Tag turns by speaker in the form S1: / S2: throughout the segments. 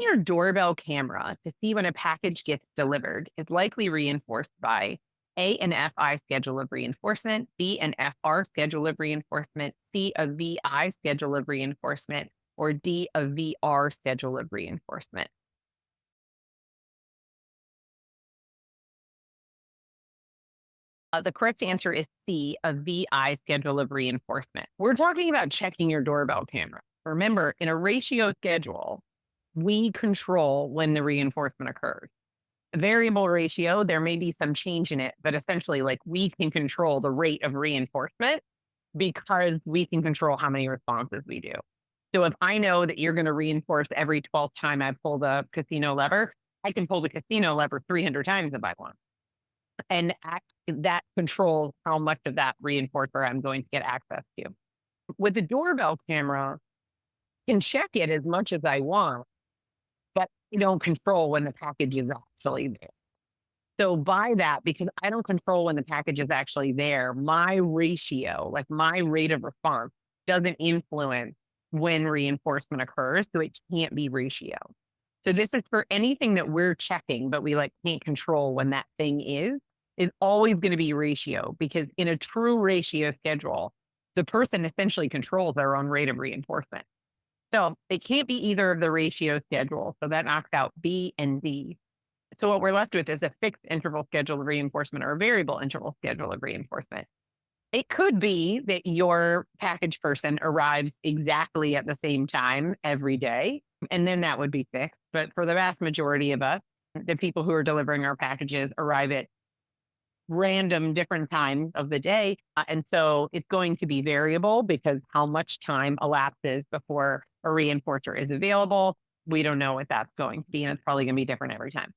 S1: Your doorbell camera to see when a package gets delivered is likely reinforced by A, an FI schedule of reinforcement, B, an FR schedule of reinforcement, C, a VI schedule of reinforcement, or D, a VR schedule of reinforcement. The correct answer is C, a VI schedule of reinforcement. We're talking about checking your doorbell camera. Remember, in a ratio schedule, we control when the reinforcement occurs. A variable ratio, there may be some change in it, but essentially, like we can control the rate of reinforcement because we can control how many responses we do. So if I know that you're going to reinforce every 12th time I pull the casino lever, I can pull the casino lever 300 times if I want. And that controls how much of that reinforcer I'm going to get access to. With the doorbell camera, I can check it as much as I want, but I don't control when the package is actually there. So by that, because I don't control when the package is actually there, my ratio, like my rate of response, doesn't influence when reinforcement occurs. So it can't be ratio. So this is for anything that we're checking, but we like can't control when that thing is always going to be ratio, because in a true ratio schedule, the person essentially controls their own rate of reinforcement. So it can't be either of the ratio schedules. So that knocks out B and D. So what we're left with is a fixed interval schedule of reinforcement or a variable interval schedule of reinforcement. It could be that your package person arrives exactly at the same time every day, and then that would be fixed. But for the vast majority of us, the people who are delivering our packages arrive at random different times of the day. And so it's going to be variable because how much time elapses before a reinforcer is available, we don't know what that's going to be. And it's probably going to be different every time.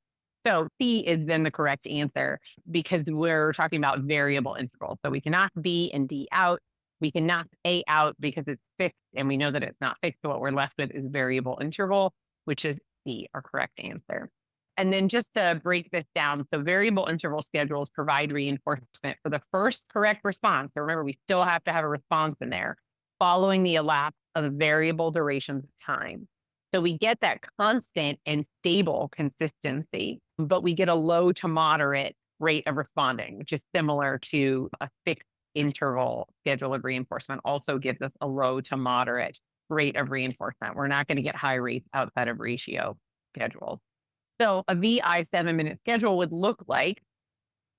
S1: So C is then the correct answer because we're talking about variable intervals. So we can knock B and D out. We can knock A out because it's fixed and we know that it's not fixed. So what we're left with is variable interval, which is C, our correct answer. And then just to break this down, so variable interval schedules provide reinforcement for the first correct response. So remember, we still have to have a response in there following the elapse of variable durations of time. So we get that constant and stable consistency, but we get a low to moderate rate of responding, which is similar to a fixed interval schedule of reinforcement, also gives us a low to moderate rate of reinforcement. We're not going to get high rates outside of ratio schedules. So a VI 7-minute schedule would look like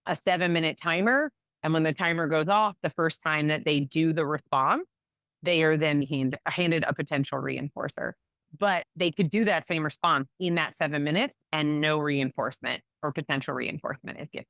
S1: a 7-minute timer. And when the timer goes off, the first time that they do the response, they are then handed a potential reinforcer. But they could do that same response in that 7 minutes and no reinforcement or potential reinforcement is given.